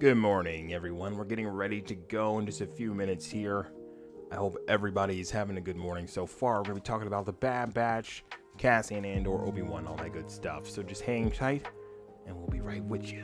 Good morning, everyone. We're getting ready to go in just a few minutes here. I hope everybody's having a good morning so far. We're going to be talking about the Bad Batch, Cassian, Andor, Obi-Wan, all that good stuff. So just hang tight, and we'll be right with you.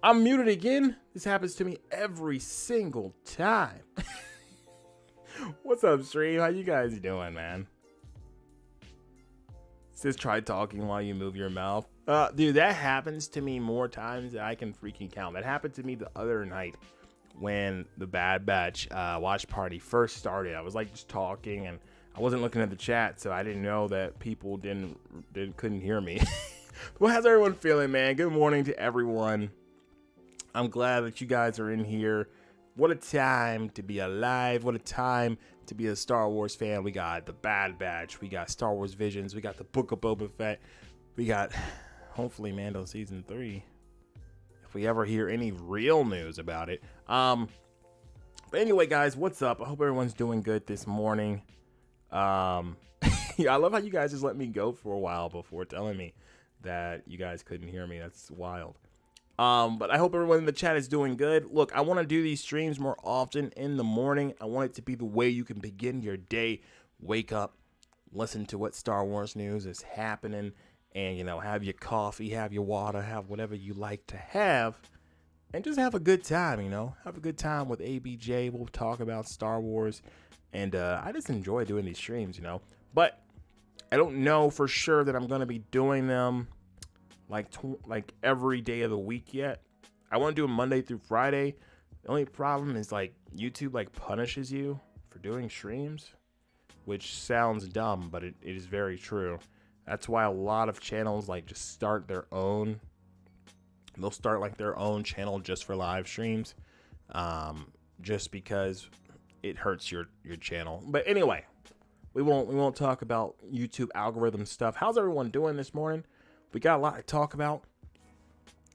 I'm muted again. This happens to me every single time. What's up, stream? How you guys doing, man? Says try talking while you move your mouth. Dude, that happens to me more times than I can freaking count. That happened to me the other night when the Bad Batch watch party first started. I was like just talking and I wasn't looking at the chat, so I didn't know that people couldn't hear me. Well, how's everyone feeling, man? Good morning to everyone. I'm glad that you guys are in here. What a time to be alive. What a time to be a Star Wars fan. We got the Bad Batch. We got Star Wars Visions. We got the Book of Boba Fett. We got, hopefully, Mando Season 3. If we ever hear any real news about it. But anyway, guys, what's up? I hope everyone's doing good this morning. Yeah, I love how you guys just let me go for a while before telling me that you guys couldn't hear me. That's wild. But I hope everyone in the chat is doing good. Look, I want to do these streams more often in the morning. I want it to be the way you can begin your day. Wake up, listen to what Star Wars news is happening, and, you know, have your coffee, have your water, have whatever you like to have, and just have a good time, you know. Have a good time with ABJ. We'll talk about Star Wars, and I just enjoy doing these streams, you know. But I don't know for sure that I'm going to be doing them like every day of the week yet. I want to do them Monday through Friday. The only problem is like YouTube like punishes you for doing streams, which sounds dumb, but it is very true. That's why a lot of channels like just start their own. They'll start like their own channel just for live streams, just because it hurts your channel. But anyway, we won't talk about YouTube algorithm stuff. How's everyone doing this morning? We got a lot to talk about.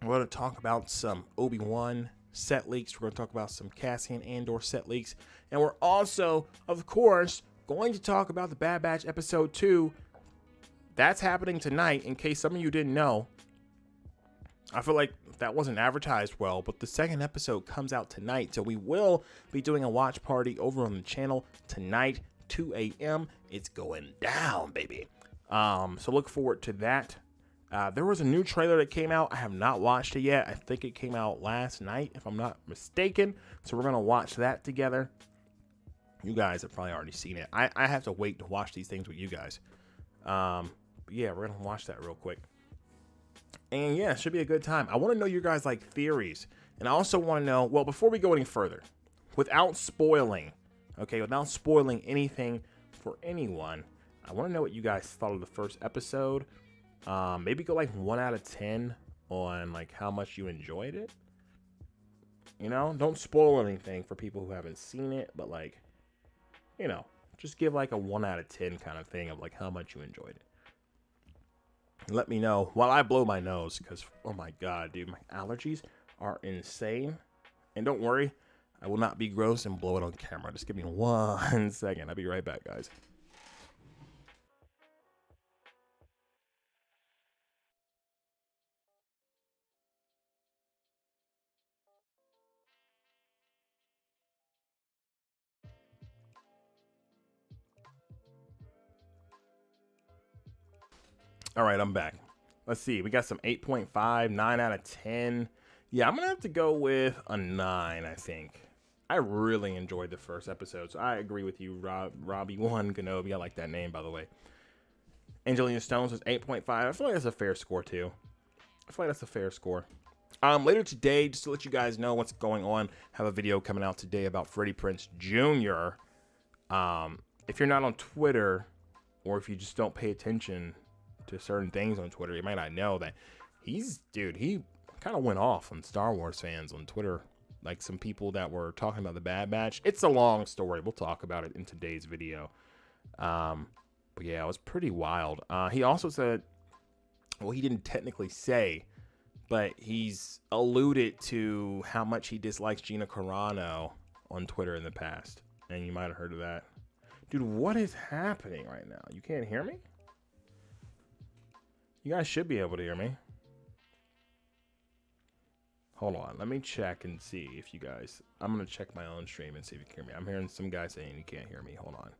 We're going to talk about some Obi-Wan set leaks. We're going to talk about some Cassian Andor set leaks. And we're also, of course, going to talk about the Bad Batch Episode 2. That's happening tonight, in case some of you didn't know. I feel like that wasn't advertised well, but the second episode comes out tonight. So we will be doing a watch party over on the channel tonight, 2 a.m. It's going down, baby. So look forward to that. There was a new trailer that came out. I have not watched it yet. I think it came out last night, if I'm not mistaken. So we're going to watch that together. You guys have probably already seen it. I have to wait to watch these things with you guys. But yeah, we're going to watch that real quick. And yeah, it should be a good time. I want to know your guys like theories. And I also want to know, well, before we go any further, without spoiling anything for anyone, I want to know what you guys thought of the first episode. Maybe go like 1 out of 10 on like how much you enjoyed it. You know, don't spoil anything for people who haven't seen it, but like, you know, just give like a 1 out of 10 kind of thing of like how much you enjoyed it. Let me know while I blow my nose, because oh my god, dude, my allergies are insane. And don't worry, I will not be gross and blow it on camera. Just give me 1 second. I'll be right back, guys. All right, I'm back. Let's see. We got some 8.5, 9 out of 10. Yeah, I'm going to have to go with a 9, I think. I really enjoyed the first episode, so I agree with you, Obi-Wan Kenobi. I like that name, by the way. Angelina Stones was 8.5. I feel like that's a fair score, too. I feel like that's a fair score. Later today, just to let you guys know what's going on, I have a video coming out today about Freddie Prinze Jr. If you're not on Twitter, or if you just don't pay attention to certain things on Twitter, you might not know that he kind of went off on Star Wars fans on Twitter. Like some people that were talking about the Bad Batch. It's a long story. We'll talk about it in today's video. But yeah, it was pretty wild. He also said, well, he didn't technically say, but he's alluded to how much he dislikes Gina Carano on Twitter in the past. And you might have heard of that. Dude, what is happening right now? You can't hear me? You guys should be able to hear me. Hold on. Let me check and see if you guys... I'm going to check my own stream and see if you can hear me. I'm hearing some guy saying you can't hear me. Hold on.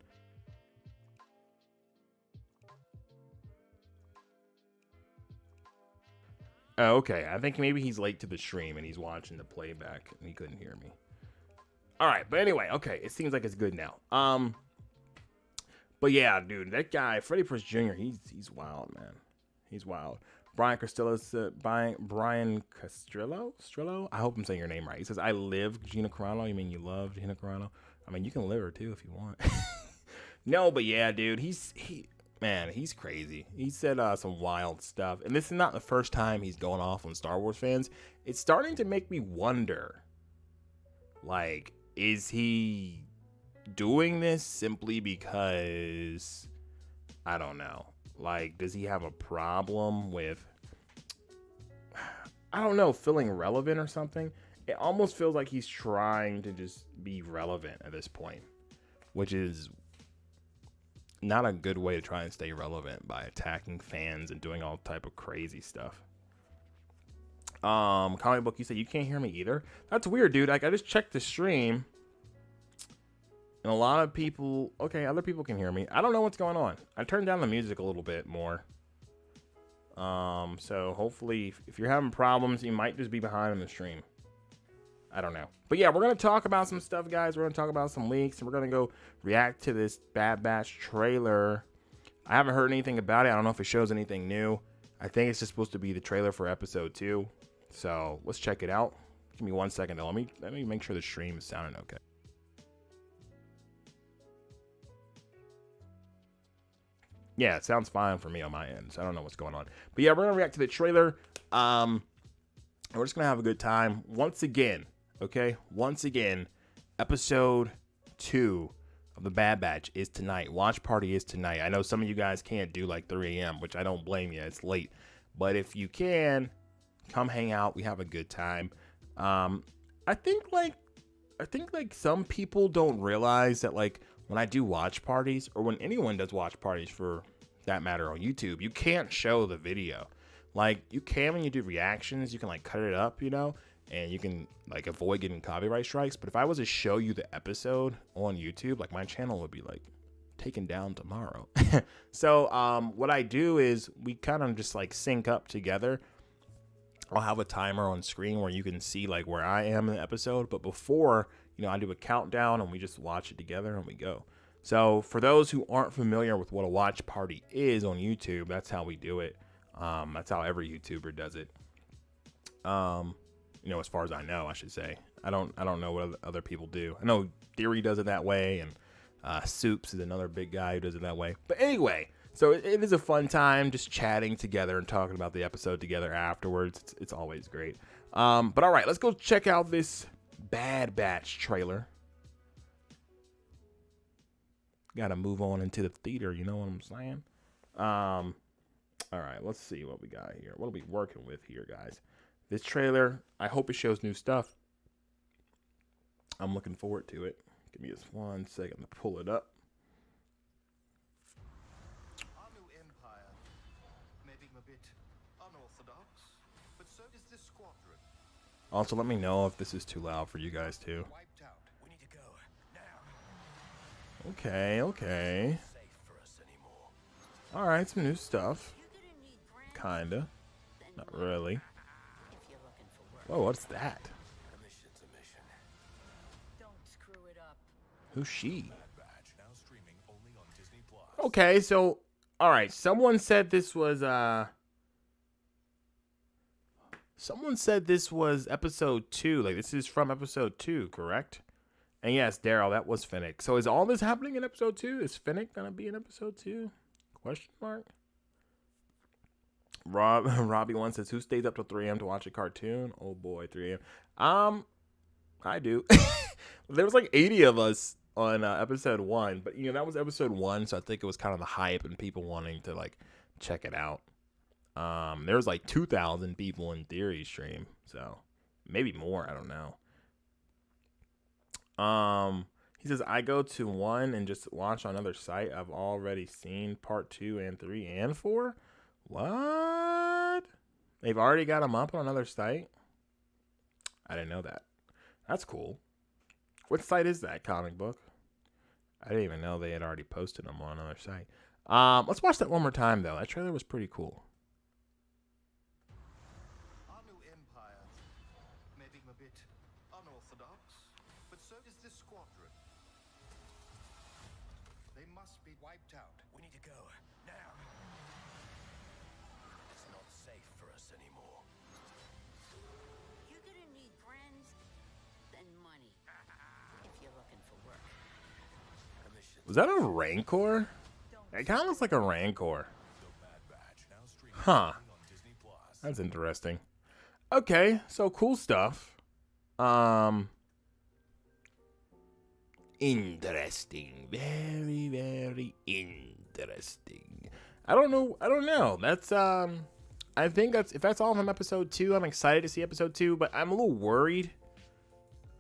Oh, okay. I think maybe he's late to the stream and he's watching the playback and he couldn't hear me. All right. But anyway, okay. It seems like it's good now. But yeah, dude, that guy, Freddie Prinze Jr., he's wild, man. He's wild. Brian Castillo, Brian Castrillo. I hope I'm saying your name right. He says, "I live Gina Carano." You mean you love Gina Carano? I mean, you can live her too if you want. No, but yeah, dude, he's crazy. He said some wild stuff, and this is not the first time he's going off on Star Wars fans. It's starting to make me wonder, like, is he doing this simply because, I don't know. Like, does he have a problem with, I don't know, feeling relevant or something? It almost feels like he's trying to just be relevant at this point, which is not a good way to try and stay relevant by attacking fans and doing all type of crazy stuff. Comic book, you said you can't hear me either. That's weird, dude. Like, I just checked the stream. And a lot of people, okay, other people can hear me. I don't know what's going on. I turned down the music a little bit more. So hopefully, if you're having problems, you might just be behind on the stream. I don't know. But yeah, we're going to talk about some stuff, guys. We're going to talk about some leaks. And we're going to go react to this Bad Batch trailer. I haven't heard anything about it. I don't know if it shows anything new. I think it's just supposed to be the trailer for episode 2. So let's check it out. Give me 1 second, though. Let me make sure the stream is sounding okay. Yeah, it sounds fine for me on my end, so I don't know what's going on. But yeah, we're going to react to the trailer. And we're just going to have a good time. Once again, okay? Once again, episode 2 of The Bad Batch is tonight. Watch party is tonight. I know some of you guys can't do like 3 a.m., which I don't blame you. It's late. But if you can, come hang out. We have a good time. I think like some people don't realize that, like, when I do watch parties, or when anyone does watch parties for that matter on YouTube, you can't show the video. Like, you can, when you do reactions, you can like cut it up, you know, and you can like avoid getting copyright strikes. But if I was to show you the episode on YouTube, like, my channel would be like taken down tomorrow. So what I do is we kind of just like sync up together. I'll have a timer on screen where you can see like where I am in the episode, but before, you know, I do a countdown and we just watch it together and we go. So for those who aren't familiar with what a watch party is on YouTube, that's how we do it. That's how every YouTuber does it. You know, as far as I know, I should say. I don't know what other people do. I know Theory does it that way, and Soups is another big guy who does it that way. But anyway, so it is a fun time just chatting together and talking about the episode together afterwards. It's always great. But all right, let's go check out this Bad Batch trailer. Got to move on into the theater, you know what I'm saying? All right, let's see what we got here. What are we working with here, guys? This trailer, I hope it shows new stuff. I'm looking forward to it. Give me just 1 second to pull it up. Our new empire may be a bit unorthodox, but so does this squadron. Also, let me know if this is too loud for you guys too. Wiped out. We need to go now. Okay. Safe for us anymore. All right, some new stuff. Kinda. Not really. Whoa, what's that? A mission's a mission. Don't screw it up. Who's she? Bad Batch now streaming only on Disney Plus. Okay, so all right, someone said this was episode 2. Like, this is from episode 2, correct? And yes, Daryl, that was Finnick. So is all this happening in episode 2? Is Finnick gonna be in episode 2? Question mark. Robbie one says, who stays up till 3 a.m. to watch a cartoon? Oh boy, 3 a.m. I do. There was like 80 of us on episode 1, but you know, that was episode 1, so I think it was kind of the hype and people wanting to like check it out. There was like 2,000 people in Theory stream, so maybe more, I don't know. He says, I go to 1 and just watch on another site. I've already seen part 2 and 3 and 4. What? They've already got them up on another site? I didn't know that. That's cool. What site is that, comic book? I didn't even know they had already posted them on another site. Let's watch that one more time, though. That trailer was pretty cool. Our new empire may be a bit unorthodox, but so does this squadron. They must be wiped out. We need to go now. It's not safe for us anymore. You're gonna need friends and money if you're looking for work. A mission. Was that a Rancor? It kind of looks like a Rancor. The Bad Batch now streaming Huh. only on Disney Plus. That's interesting. Okay, so cool stuff. Interesting. Very, very interesting. I don't know. That's I think if that's all from episode 2, I'm excited to see episode 2, but I'm a little worried.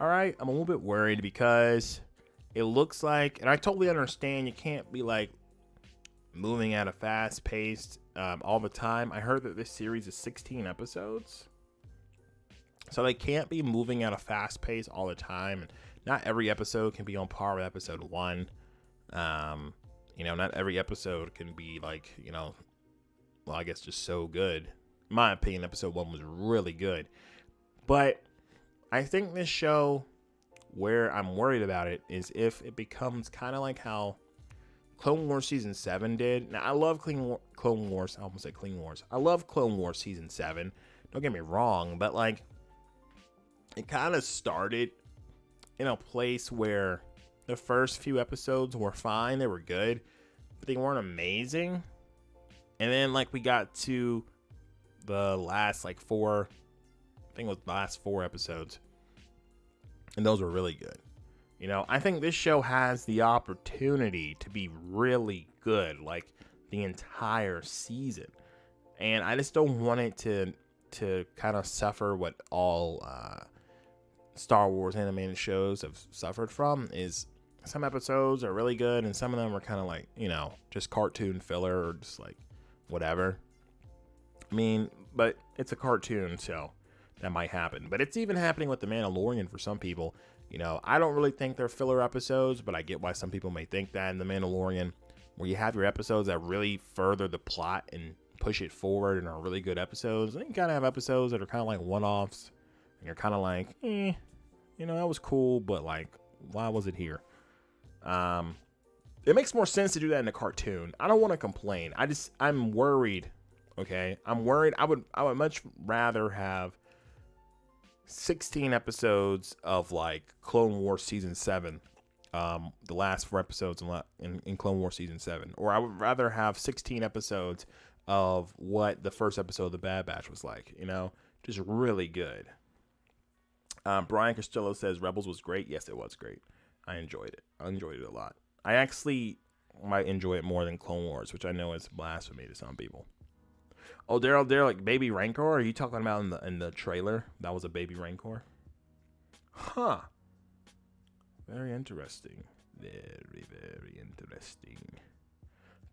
All right, I'm a little bit worried because it looks like, and I totally understand, you can't be like moving at a fast pace all the time. I heard that this series is 16 episodes, so they can't be moving at a fast pace all the time. And not every episode can be on par with episode 1. You know, not every episode can be like, you know, well, I guess just so good. In my opinion, episode 1 was really good. But I think this show, where I'm worried about it, is if it becomes kind of like how Clone Wars Season 7 did. Now, I love Clone Wars. I almost said Clean Wars. I love Clone Wars Season 7. Don't get me wrong, but like, it kind of started in a place where the first few episodes were fine. They were good, but they weren't amazing. And then like we got to the last like 4, I think it was the last 4 episodes, and those were really good. You know, I think this show has the opportunity to be really good, like the entire season. And I just don't want it to kind of suffer what all Star Wars animated shows have suffered from, is some episodes are really good and some of them are kind of like, you know, just cartoon filler or just like whatever. I mean, but it's a cartoon, so that might happen. But it's even happening with The Mandalorian for some people. You know, I don't really think they're filler episodes, but I get why some people may think that in The Mandalorian, where you have your episodes that really further the plot and push it forward and are really good episodes. And you kind of have episodes that are kind of like one-offs, and you're kind of like, you know, that was cool, but like, why was it here? It makes more sense to do that in a cartoon. I don't want to complain. I'm worried. Okay, I'm worried. I would much rather have 16 episodes of like Clone Wars season 7, the last 4 episodes in Clone Wars season 7, or I would rather have 16 episodes of what the first episode of the Bad Batch was like. You know, just really good. Brian Costello says Rebels was great. Yes, it was great. I enjoyed it. I enjoyed it a lot. I actually might enjoy it more than Clone Wars, which I know is blasphemy to some people. Oh, they're like baby Rancor. Are you talking about in the trailer? That was a baby Rancor. Huh. Very interesting. Very, very interesting.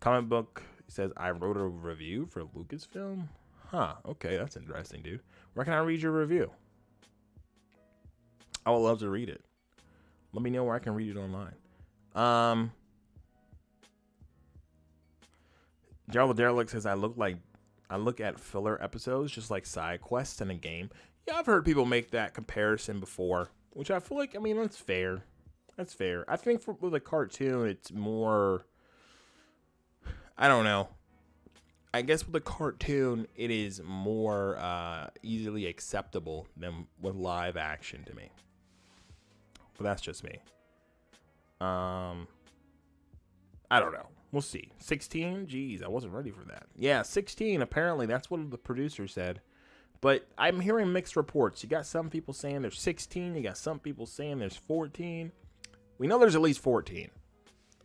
Comic book says I wrote a review for Lucasfilm. Huh. Okay, that's interesting, dude. Where can I read your review? I would love to read it. Let me know where I can read it online. Gerald Derelict says I look at filler episodes just like side quests in a game. Yeah, I've heard people make that comparison before, which I feel like, I mean, that's fair. That's fair. I think with a cartoon, it's more, I don't know. I guess with a cartoon, it is more easily acceptable than with live action to me. But that's just me. I don't know. We'll see. 16? Jeez, I wasn't ready for that. Yeah, 16. Apparently, that's what the producer said. But I'm hearing mixed reports. You got some people saying there's 16. You got some people saying there's 14. We know there's at least 14.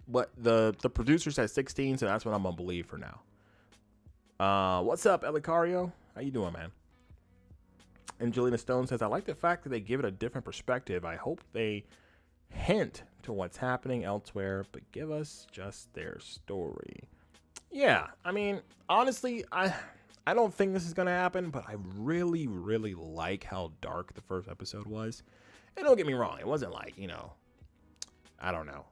But the producer said 16, so that's what I'm going to believe for now. What's up, Elicario? How you doing, man? Angelina Stone says, I like the fact that they give it a different perspective. I hope they hint to what's happening elsewhere, but give us just their story. Yeah, I mean, honestly, I don't think this is going to happen, but I really, really like how dark the first episode was. And don't get me wrong, it wasn't like, you know, I don't know,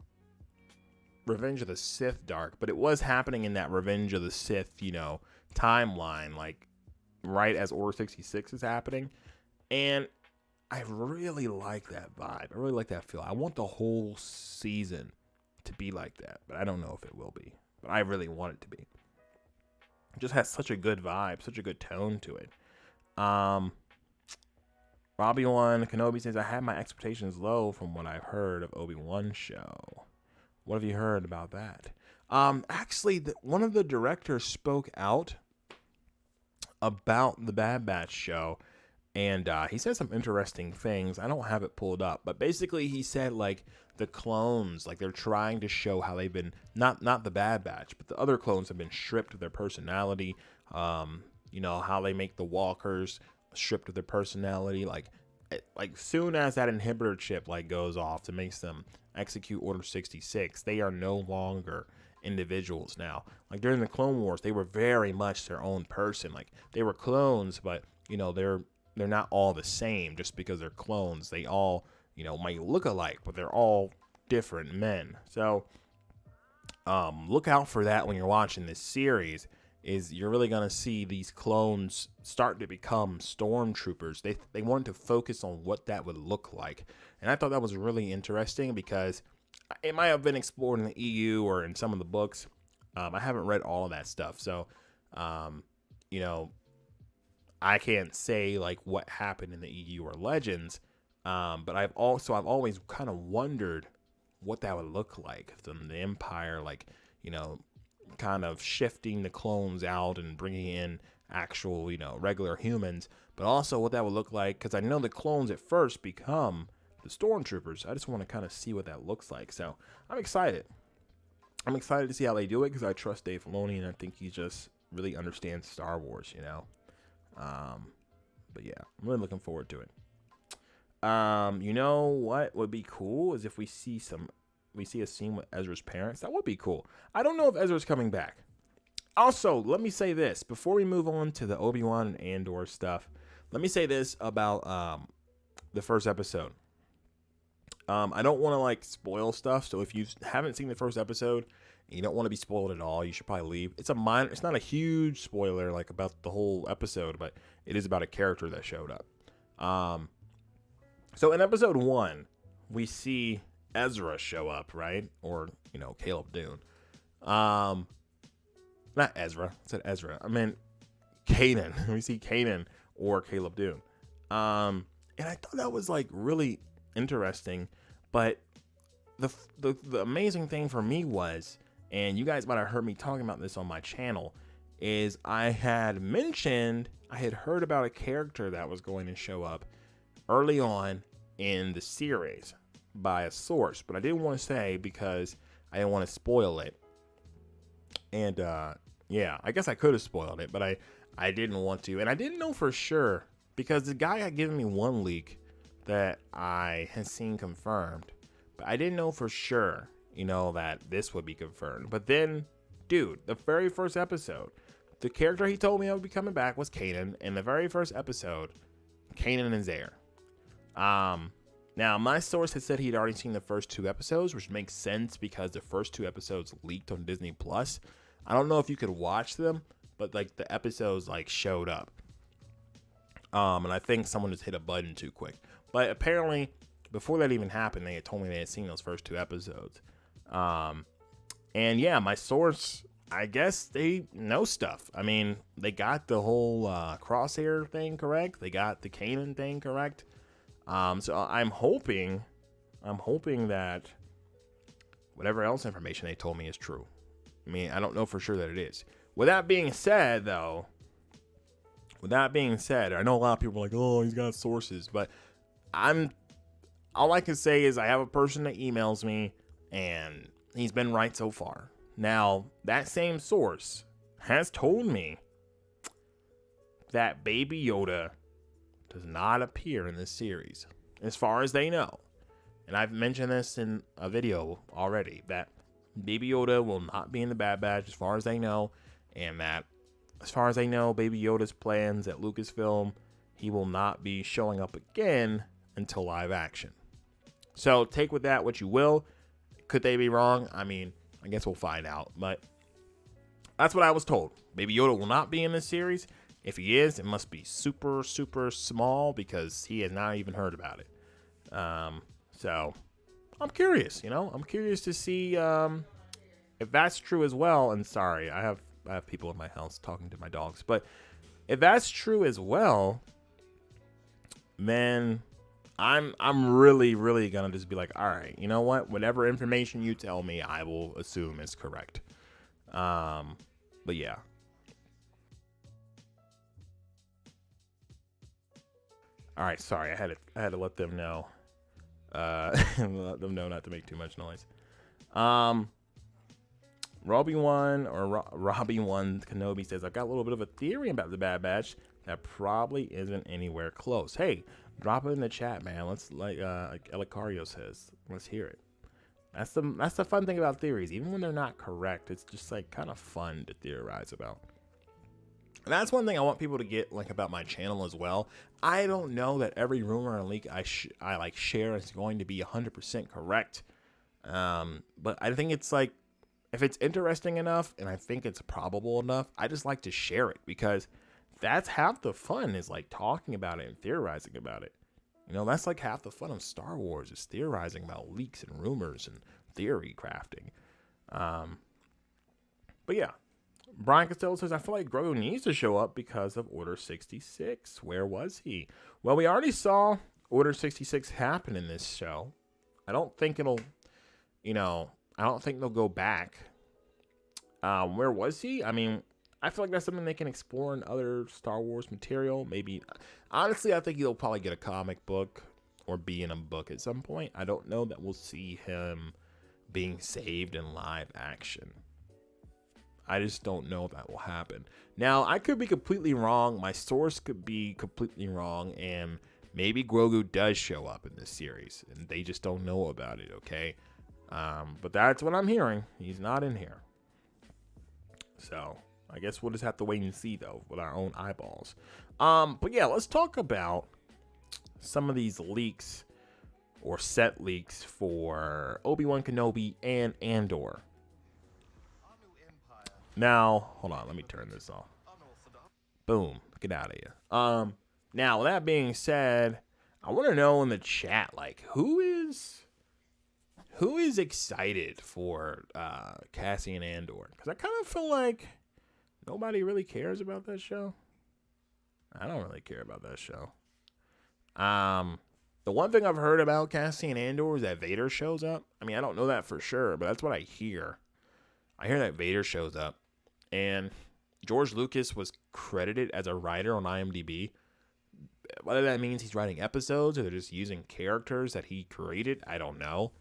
Revenge of the Sith dark, but it was happening in that Revenge of the Sith, you know, timeline, like right as Order 66 is happening. And I really like that vibe. I really like that feel. I want the whole season to be like that, but I don't know if it will be. But I really want it to be. It just has such a good vibe, such a good tone to it. Obi-Wan Kenobi says, I had my expectations low from what I've heard of Obi-Wan show. What have you heard about that? Actually, one of the directors spoke out about the Bad Batch show, and he said some interesting things. I don't have it pulled up, but basically he said like the clones, like they're trying to show how they've been, not the Bad Batch, but the other clones have been stripped of their personality. You know, how they make the walkers stripped of their personality. Like soon as that inhibitor chip like goes off, it makes them execute Order 66. They are no longer individuals now. Like during the Clone Wars, they were very much their own person. Like they were clones, but you know, they're not all the same just because they're clones. They all, you know, might look alike, but they're all different men. So look out for that when you're watching this series. Is you're really going to see these clones start to become stormtroopers. They wanted to focus on what that would look like. And I thought that was really interesting because it might have been explored in the EU or in some of the books. I haven't read all of that stuff. So, you know, I can't say like what happened in the EU or Legends. But I've always kind of wondered what that would look like from the Empire, like, you know, kind of shifting the clones out and bringing in actual, you know, regular humans, but also what that would look like, because I know the clones at first become the stormtroopers. I just want to kind of see what that looks like. So I'm excited. I'm excited to see how they do it because I trust Dave Filoni and I think he just really understands Star Wars, you know. But yeah, I'm really looking forward to it. You know what would be cool is if we see a scene with Ezra's parents. That would be cool. I don't know if Ezra's coming back. Also, let me say this before we move on to the Obi-Wan and Andor stuff. Let me say this about the first episode. I don't want to like spoil stuff, so if you haven't seen the first episode and you don't want to be spoiled at all, you should probably leave. It's not a huge spoiler like about the whole episode, but it is about a character that showed up. So in episode 1, we see Ezra show up, right? Or, Caleb Dune. Not Ezra. I said Ezra. I meant Kanan. We see Kanan or Caleb Dune. And I thought that was like really interesting. But the amazing thing for me was, and you guys might have heard me talking about this on my channel, is I had heard about a character that was going to show up early on in the series by a source, but I didn't want to say because I didn't want to spoil it. And yeah, I guess I could have spoiled it, but I didn't want to. And I didn't know for sure because the guy had given me one leak that I had seen confirmed, but I didn't know for sure, that this would be confirmed. But then, dude, the very first episode, the character he told me I would be coming back was Kanan. In the very first episode, Kanan is there. Now, my source had said he'd already seen the first 2 episodes, which makes sense because the first 2 episodes leaked on Disney Plus. I don't know if you could watch them, but like the episodes like showed up. And I think someone just hit a button too quick. But apparently, before that even happened, they had told me they had seen those first 2 episodes. And yeah, my source, I guess they know stuff. I mean, they got the whole crosshair thing correct. They got the Kanan thing correct. So I'm hoping that whatever else information they told me is true. I mean, I don't know for sure that it is. With that being said, though, I know a lot of people are like, oh, he's got sources, but all I can say is I have a person that emails me and he's been right so far. Now, that same source has told me that Baby Yoda does not appear in this series, as far as they know. And I've mentioned this in a video already, that Baby Yoda will not be in the Bad Batch as far as they know, and that as far as they know, Baby Yoda's plans at Lucasfilm, he will not be showing up again until live action. So take with that what you will. Could they be wrong? I mean, I guess we'll find out, but that's what I was told. Baby Yoda will not be in this series. If he is, it must be super, super small because he has not even heard about it. So I'm curious, I'm curious to see if that's true as well. And sorry, I have people in my house talking to my dogs, but if that's true as well, then I'm really, really gonna just be like, all right, you know what? Whatever information you tell me, I will assume is correct. But yeah. All right, sorry, I had to let them know, let them know not to make too much noise. Robbie1 Kenobi says, I've got a little bit of a theory about the Bad Batch that probably isn't anywhere close. Hey, drop it in the chat, man. Let's like Elicario says, let's hear it. That's the fun thing about theories. Even when they're not correct, it's just like kind of fun to theorize about. And that's one thing I want people to get like about my channel as well. I don't know that every rumor and leak I like share is going to be 100% correct. But I think it's like, if it's interesting enough and I think it's probable enough, I just like to share it because that's half the fun is like talking about it and theorizing about it. That's like half the fun of Star Wars is theorizing about leaks and rumors and theory crafting. But yeah. Brian Costello says, I feel like Grogu needs to show up because of Order 66. Where was he? Well, we already saw Order 66 happen in this show. I don't think it'll, I don't think they'll go back. Where was he? I mean, I feel like that's something they can explore in other Star Wars material. Maybe, honestly, I think he'll probably get a comic book or be in a book at some point. I don't know that we'll see him being saved in live action. I just don't know if that will happen. Now, I could be completely wrong. My source could be completely wrong, and maybe Grogu does show up in this series, and they just don't know about it, okay? But that's what I'm hearing. He's not in here. So, I guess we'll just have to wait and see, though, with our own eyeballs. But yeah, let's talk about some of these leaks or set leaks for Obi-Wan Kenobi and Andor. Now, hold on, let me turn this off. Boom, get out of here. Now, with that being said, I want to know in the chat, like, who is excited for Cassian Andor? Because I kind of feel like nobody really cares about that show. I don't really care about that show. The one thing I've heard about Cassian Andor is that Vader shows up. I mean, I don't know that for sure, but that's what I hear. I hear that Vader shows up. And George Lucas was credited as a writer on IMDb. Whether that means he's writing episodes or they're just using characters that he created, I don't know.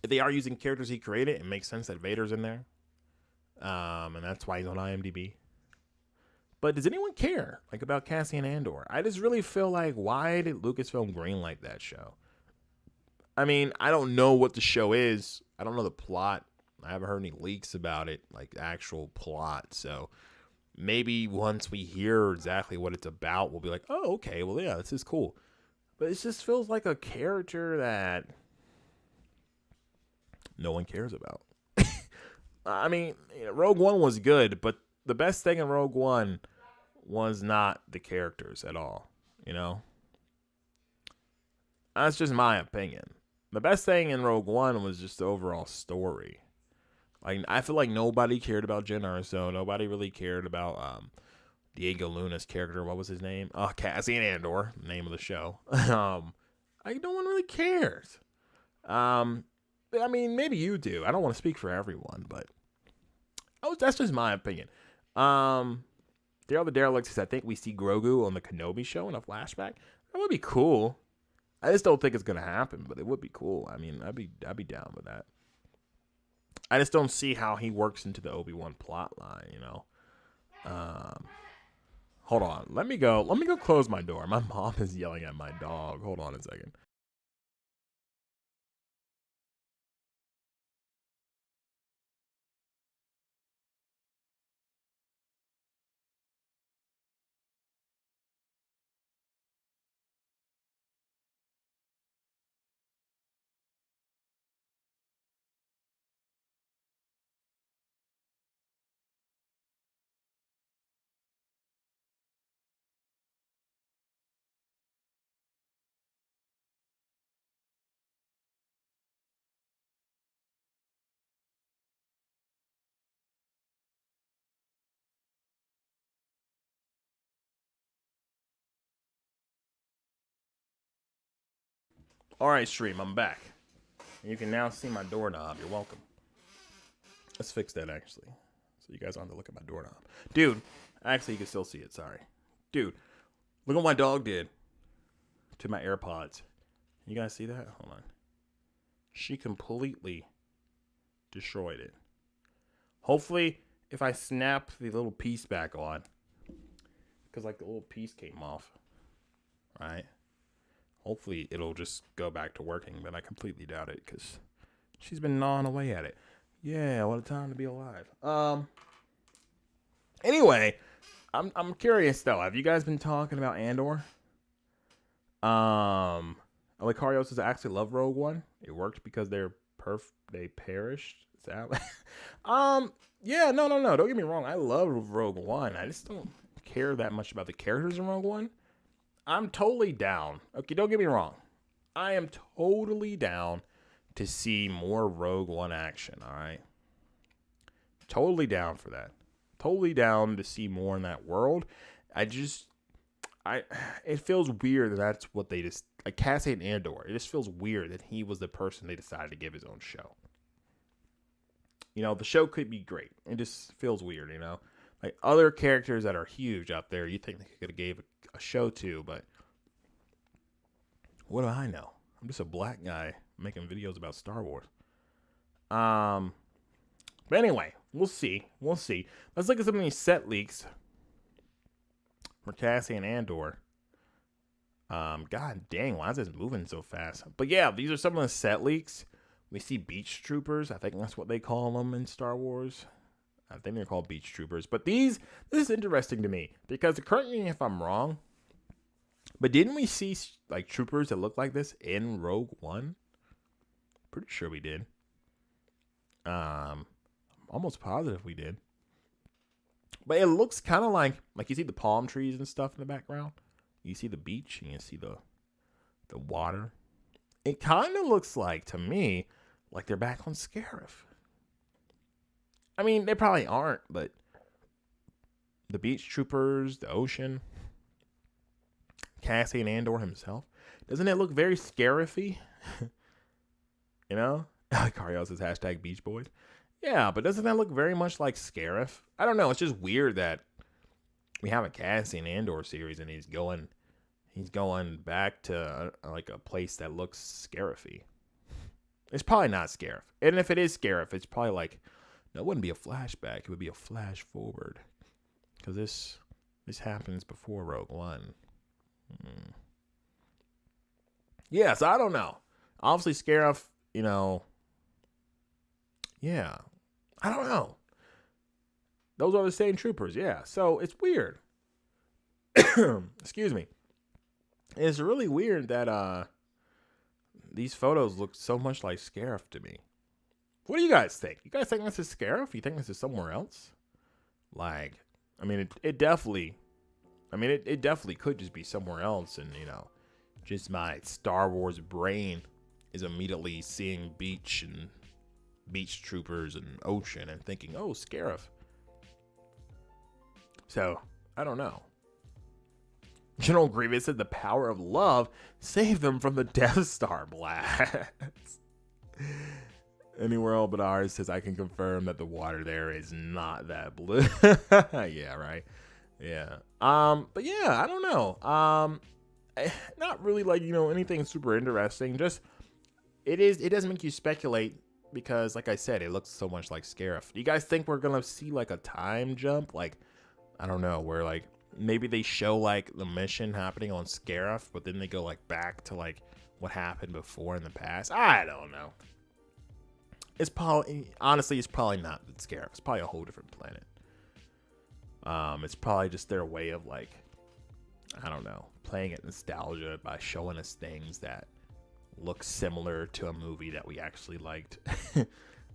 If they are using characters he created, it makes sense that Vader's in there. And that's why he's on IMDb. But does anyone care, like, about Cassian Andor? I just really feel like, why did Lucasfilm greenlight that show? I mean, I don't know what the show is. I don't know the plot. I haven't heard any leaks about it, like the actual plot. So maybe once we hear exactly what it's about, we'll be like, oh, okay, well, yeah, this is cool. But it just feels like a character that no one cares about. I mean, Rogue One was good, but the best thing in Rogue One was not the characters at all, you know? That's just my opinion. The best thing in Rogue One was just the overall story. Like, I feel like nobody cared about Jyn Erso. Nobody really cared about Diego Luna's character. What was his name? Cassian Andor, the name of the show. No one really cares. I mean, maybe you do. I don't want to speak for everyone, but that's just my opinion. Daryl the Derelict says, I think we see Grogu on the Kenobi show in a flashback. That would be cool. I just don't think it's gonna happen, but it would be cool. I mean, I'd be down with that. I just don't see how he works into the Obi-Wan plot line, you know. Hold on. Let me go close my door. My mom is yelling at my dog. Hold on a second. All right, stream, I'm back. You can now see my doorknob. You're welcome. Let's fix that, actually, so you guys don't have to look at my doorknob. Dude, actually, you can still see it. Sorry. Dude, look what my dog did to my AirPods. You guys see that? Hold on. She completely destroyed it. Hopefully, if I snap the little piece back on, because, like, the little piece came off, right? Hopefully, it'll just go back to working, but I completely doubt it, because she's been gnawing away at it. Yeah, what a time to be alive. Anyway, I'm curious, though. Have you guys been talking about Andor? Alicarios says, I actually love Rogue One. It worked because they perished. Is that yeah, no. Don't get me wrong. I love Rogue One. I just don't care that much about the characters in Rogue One. I'm totally down. Okay, don't get me wrong. I am totally down to see more Rogue One action, all right? Totally down for that. Totally down to see more in that world. It feels weird that that's what they just, like Cassian Andor, it just feels weird that he was the person they decided to give his own show. You know, the show could be great. It just feels weird, you know? Like other characters that are huge out there, you think they could have gave a show to, but what do I know? I'm just a black guy making videos about Star Wars. But anyway, we'll see. Let's look at some of these set leaks for Cassian Andor. God dang, why is this moving so fast? But yeah, these are some of the set leaks. We see beach troopers. I think that's what they call them in Star Wars. I think they're called beach troopers. But this is interesting to me because, correct me if I'm wrong, but didn't we see like troopers that look like this in Rogue One? Pretty sure we did. Almost positive we did. But it looks kind of like you see the palm trees and stuff in the background. You see the beach and you see the water. It kind of looks like, to me, like they're back on Scarif. I mean, they probably aren't, but the beach troopers, the ocean, Cassian Andor himself, doesn't it look very Scarif-y? You know? Cario says hashtag Beach Boys. Yeah, but doesn't that look very much like Scarif? I don't know. It's just weird that we have a Cassian Andor series and he's going back to like a place that looks Scarif-y. It's probably not Scarif. And if it is Scarif, it's probably like, no, it wouldn't be a flashback. It would be a flash forward. Because this happens before Rogue One. Yeah, so I don't know. Obviously, Scarif, you know, yeah. I don't know. Those are the same troopers, yeah. So it's weird. Excuse me. It's really weird that these photos look so much like Scarif to me. What do you guys think? You guys think this is Scarif? You think this is somewhere else? Like, I mean, it definitely could just be somewhere else, and you know, just my Star Wars brain is immediately seeing beach and beach troopers and ocean and thinking, oh, Scarif. So, I don't know. General Grievous said the power of love saved them from the Death Star blast. Anywhere but ours says, I can confirm that the water there is not that blue. Yeah, right. Yeah. But yeah, I don't know. Not really like, you know, anything super interesting. Just it does make you speculate because, like I said, it looks so much like Scarif. Do you guys think we're gonna see like a time jump? Like, I don't know, where like maybe they show like the mission happening on Scarif, but then they go like back to like what happened before in the past. I don't know. It's probably, honestly, it's probably not Scarif. It's probably a whole different planet. It's probably just their way of like, I don't know, playing at nostalgia by showing us things that look similar to a movie that we actually liked.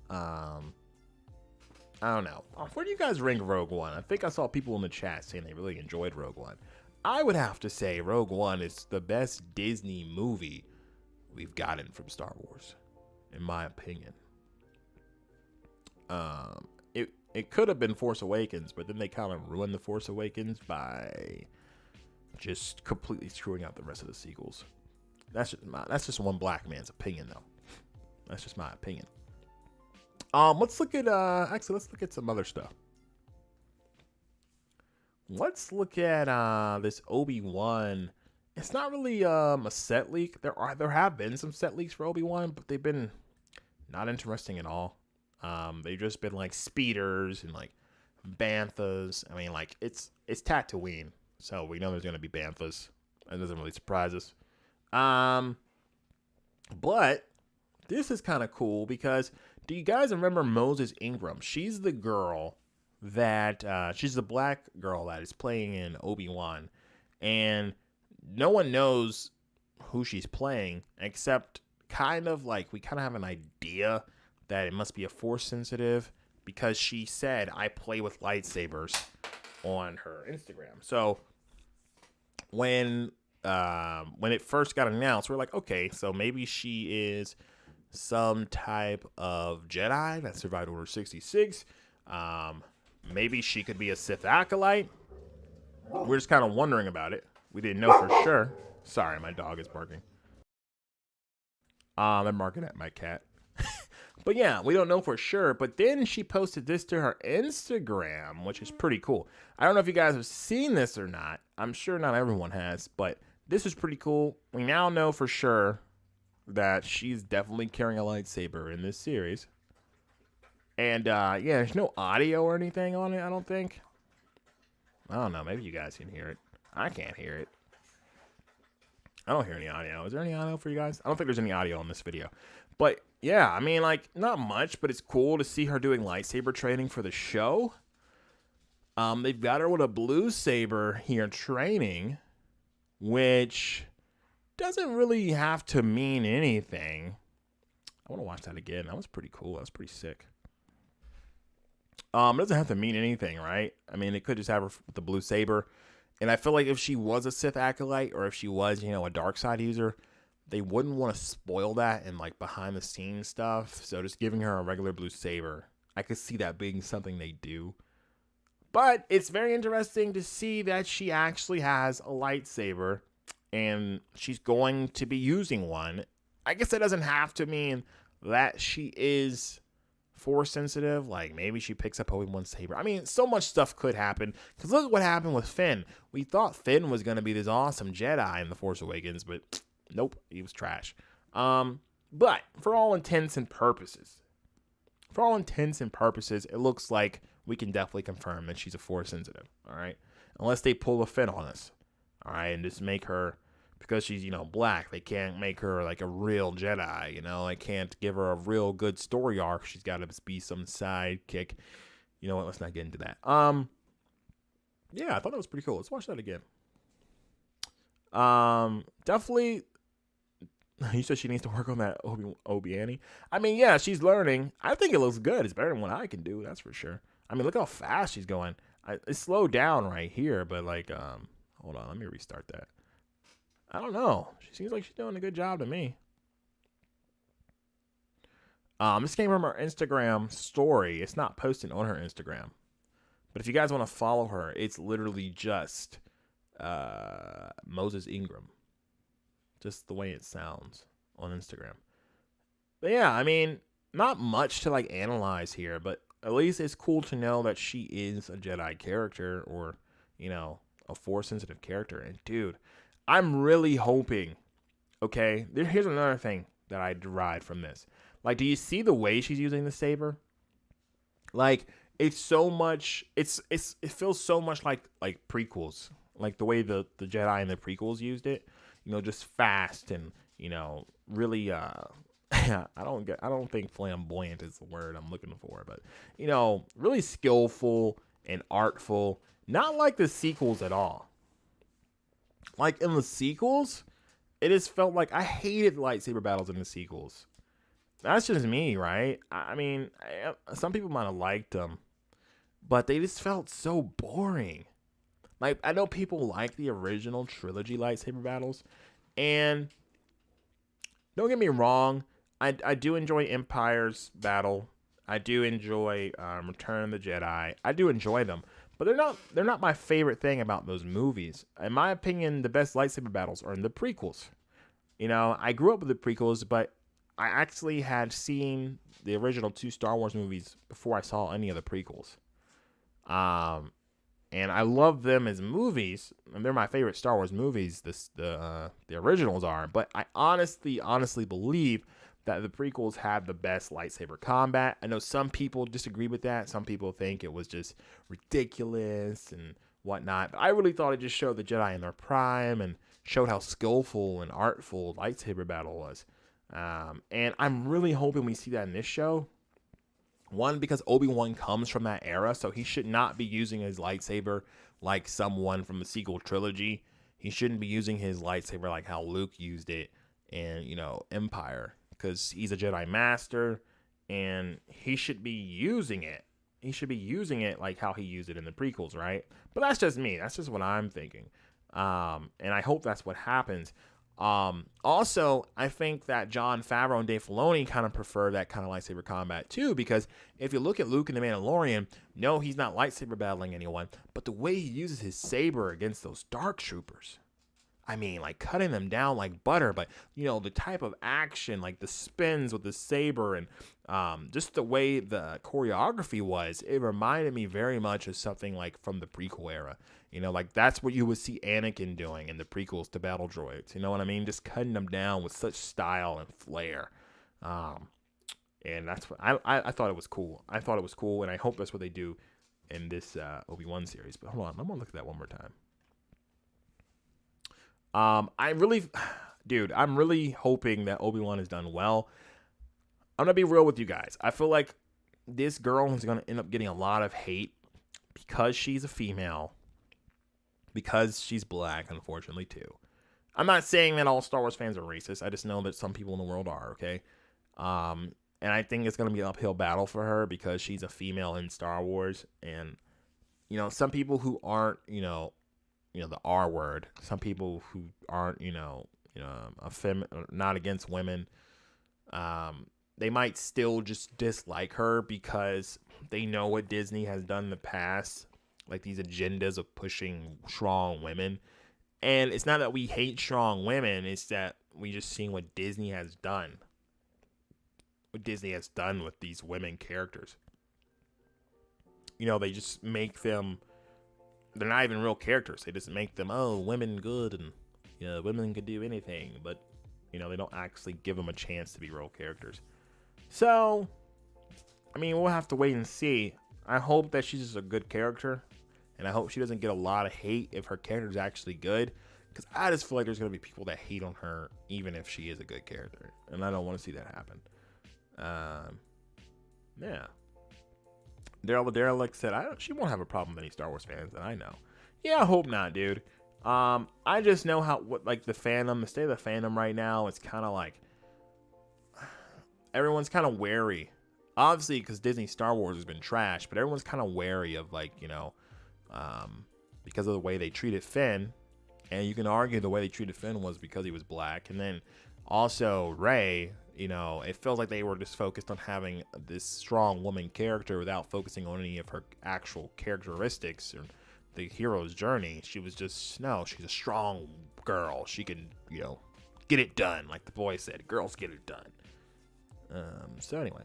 I don't know. Where do you guys rank Rogue One? I think I saw people in the chat saying they really enjoyed Rogue One. I would have to say Rogue One is the best Disney movie we've gotten from Star Wars, in my opinion. It could have been Force Awakens, but then they kind of ruined the Force Awakens by just completely screwing out the rest of the sequels. That's just one black man's opinion, though. That's just my opinion. Let's look at some other stuff. Let's look at this Obi-Wan. It's not really a set leak. There have been some set leaks for Obi-Wan, but they've been not interesting at all. They've just been like speeders and like banthas. I mean, like it's Tatooine, so we know there's gonna be banthas. That doesn't really surprise us. But this is kind of cool because do you guys remember Moses Ingram? She's the girl that she's the black girl that is playing in Obi-Wan, and no one knows who she's playing except kind of like we kind of have an idea that it must be a Force sensitive because she said I play with lightsabers on her Instagram. So when it first got announced, we're like, okay, so maybe she is some type of Jedi that survived Order 66. Maybe she could be a Sith acolyte. We're just kind of wondering about it. We didn't know for sure. Sorry, my dog is barking. I'm barking at my cat. But yeah, we don't know for sure. But then she posted this to her Instagram, which is pretty cool. I don't know if you guys have seen this or not. I'm sure not everyone has, but this is pretty cool. We now know for sure that she's definitely carrying a lightsaber in this series. And yeah, there's no audio or anything on it, I don't think. I don't know. Maybe you guys can hear it. I can't hear it. I don't hear any audio. Is there any audio for you guys? I don't think there's any audio in this video. But yeah, I mean, like, not much, but it's cool to see her doing lightsaber training for the show. They've got her with a blue saber here training, which doesn't really have to mean anything. I want to watch that again. That was pretty cool. That was pretty sick. It doesn't have to mean anything, right? I mean, it could just have her with the blue saber. And I feel like if she was a Sith acolyte or if she was, you know, a dark side user, they wouldn't want to spoil that in like behind the scenes stuff. So just giving her a regular blue saber, I could see that being something they do. But it's very interesting to see that she actually has a lightsaber and she's going to be using one. I guess that doesn't have to mean that she is Force sensitive. Like maybe she picks up Obi-Wan's saber. I mean, so much stuff could happen. Because look at what happened with Finn. We thought Finn was going to be this awesome Jedi in The Force Awakens, but nope, he was trash. But for all intents and purposes, it looks like we can definitely confirm that she's a Force sensitive. All right, unless they pull a Finn on us. All right, and just make her, because she's, you know, black, they can't make her like a real Jedi, you know, they can't give her a real good story arc. She's got to be some sidekick. You know what? Let's not get into that. Yeah, I thought that was pretty cool. Let's watch that again. Definitely. You said she needs to work on that Obi-Wan. I mean, yeah, she's learning. I think it looks good. It's better than what I can do. That's for sure. I mean, look how fast she's going. It's slowed down right here, but like, hold on, let me restart that. I don't know. She seems like she's doing a good job to me. This came from her Instagram story. It's not posted on her Instagram. But if you guys want to follow her, it's literally just Moses Ingram. Just the way it sounds on Instagram. But yeah, I mean, not much to like analyze here, but at least it's cool to know that she is a Jedi character or, you know, a Force sensitive character. And dude, I'm really hoping, okay, here's another thing that I derived from this. Like, do you see the way she's using the saber? Like, it's so much, it feels so much like prequels. Like the way the Jedi in the prequels used it. You know, just fast and, you know, really, I don't think flamboyant is the word I'm looking for, but, you know, really skillful and artful. Not like the sequels at all. Like in the sequels, it just felt like I hated lightsaber battles in the sequels. That's just me, right? I mean, some people might have liked them, but they just felt so boring. Like, I know people like the original trilogy lightsaber battles, and don't get me wrong, I do enjoy Empire's battle. I do enjoy Return of the Jedi. I do enjoy them, but they're not my favorite thing about those movies. In my opinion, the best lightsaber battles are in the prequels. You know, I grew up with the prequels, but I actually had seen the original 2 Star Wars movies before I saw any of the prequels. And I love them as movies, and they're my favorite Star Wars movies. The originals are, but I honestly believe that the prequels had the best lightsaber combat. I know some people disagree with that. Some people think it was just ridiculous and whatnot. But I really thought it just showed the Jedi in their prime and showed how skillful and artful lightsaber battle was. And I'm really hoping we see that in this show. One, because Obi-Wan comes from that era, so he should not be using his lightsaber like someone from the sequel trilogy. He shouldn't be using his lightsaber like how Luke used it in, you know, Empire, because he's a Jedi Master, and he should be using it. He should be using it like how he used it in the prequels, right? But that's just me. That's just what I'm thinking. And I hope that's what happens. Also, I think that Jon Favreau and Dave Filoni kind of prefer that kind of lightsaber combat too, because if you look at Luke in The Mandalorian, no, he's not lightsaber battling anyone, but the way he uses his saber against those dark troopers, I mean, like cutting them down like butter, but you know, the type of action, like the spins with the saber and just the way the choreography was, it reminded me very much of something like from the prequel era. You know, like that's what you would see Anakin doing in the prequels to battle droids. You know what I mean? Just cutting them down with such style and flair. And that's what I thought it was cool. I thought it was cool, and I hope that's what they do in this Obi-Wan series. But hold on, I'm gonna look at that one more time. I really, dude, I'm really hoping that Obi-Wan is done well. I'm gonna be real with you guys. I feel like this girl is gonna end up getting a lot of hate because she's a female, because she's black, unfortunately too. I'm not saying that all Star Wars fans are racist. I just know that some people in the world are. Okay, and I think it's gonna be an uphill battle for her because she's a female in Star Wars, and some people who aren't, the R word. Some people who aren't, not against women. They might still just dislike her because they know what Disney has done in the past, like these agendas of pushing strong women. And it's not that we hate strong women, it's that we just seen what Disney has done. What Disney has done with these women characters. They just make them, they're not even real characters. They just make them, oh, women good and women can do anything. But, they don't actually give them a chance to be real characters. So, we'll have to wait and see. I hope that she's just a good character. And I hope she doesn't get a lot of hate if her character is actually good. Because I just feel like there's going to be people that hate on her even if she is a good character. And I don't want to see that happen. Yeah. Daryl said, she won't have a problem with any Star Wars fans, and I know. Yeah, I hope not, dude. I just know the fandom, the state of the fandom right now, it's kind of like everyone's kind of wary. Obviously, because Disney Star Wars has been trash, but everyone's kind of wary of because of the way they treated Finn. And you can argue the way they treated Finn was because he was black. And then also Rey, it feels like they were just focused on having this strong woman character without focusing on any of her actual characteristics or the hero's journey. She was just, no, she's a strong girl. She can, get it done. Like the boy said, girls get it done. So anyway,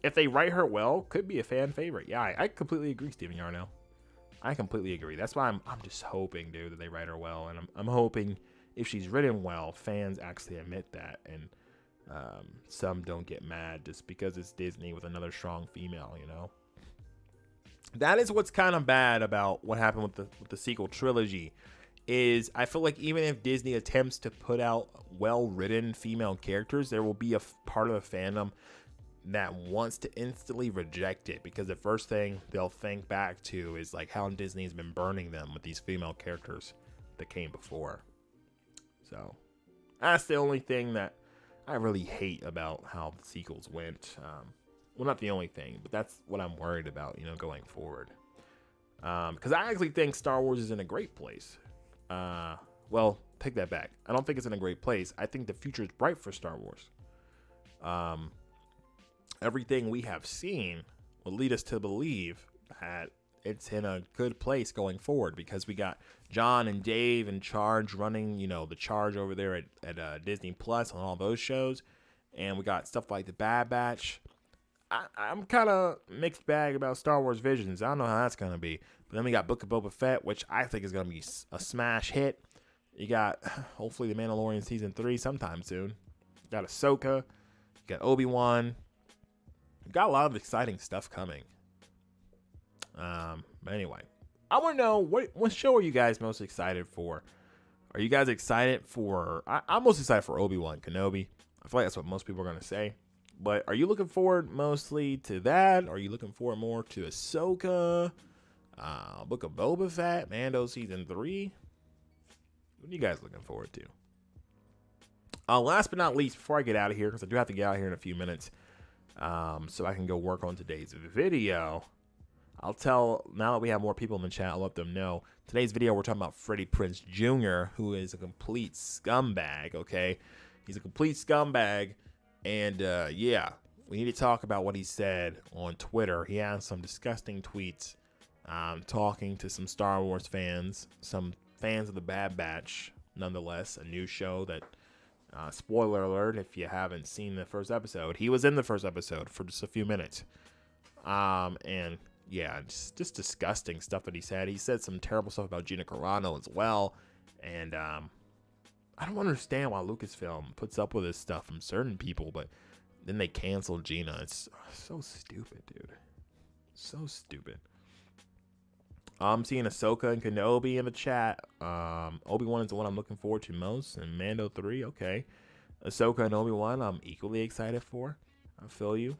if they write her well, could be a fan favorite. Yeah, I completely agree, Steven Yarnell. I completely agree. That's why I'm just hoping, dude, that they write her well. And I'm hoping if she's written well, fans actually admit that. And some don't get mad just because it's Disney with another strong female, That is what's kind of bad about what happened with the sequel trilogy. Is I feel like even if Disney attempts to put out well-written female characters, there will be a part of the fandom that wants to instantly reject it because the first thing they'll think back to is like how Disney's been burning them with these female characters that came before. So that's the only thing that I really hate about how the sequels went. Well, not the only thing, but that's what I'm worried about, going forward. Because I actually think Star Wars is in a great place. Well, take that back. I don't think it's in a great place. I think the future is bright for Star Wars. Everything we have seen will lead us to believe that it's in a good place going forward because we got John and Dave in charge running, the charge over there at Disney Plus on all those shows. And we got stuff like The Bad Batch. I'm kind of mixed bag about Star Wars Visions. I don't know how that's going to be. But then we got Book of Boba Fett, which I think is going to be a smash hit. You got, hopefully, The Mandalorian Season 3 sometime soon. You got Ahsoka. You got Obi-Wan. You got a lot of exciting stuff coming. But anyway, I want to know, what show are you guys most excited for? Are you guys excited for... I'm most excited for Obi-Wan Kenobi. I feel like that's what most people are going to say. But are you looking forward mostly to that? Are you looking forward more to Ahsoka? Book of Boba Fett? Mando Season 3? What are you guys looking forward to? Last but not least, before I get out of here, because I do have to get out of here in a few minutes, so I can go work on today's video, I'll tell, now that we have more people in the chat, I'll let them know. Today's video, we're talking about Freddie Prinze Jr., who is a complete scumbag, okay? He's a complete scumbag. And, yeah, we need to talk about what he said on Twitter. He has some disgusting tweets talking to some Star Wars fans, some fans of The Bad Batch, nonetheless, a new show that, spoiler alert, if you haven't seen the first episode, he was in the first episode for just a few minutes. And, yeah, just disgusting stuff that he said. He said some terrible stuff about Gina Carano as well. And, I don't understand why Lucasfilm puts up with this stuff from certain people, but then they cancel Gina. It's so stupid, dude. So stupid. I'm seeing Ahsoka and Kenobi in the chat. Obi-Wan is the one I'm looking forward to most, and Mando 3, okay. Ahsoka and Obi-Wan, I'm equally excited for. I feel you.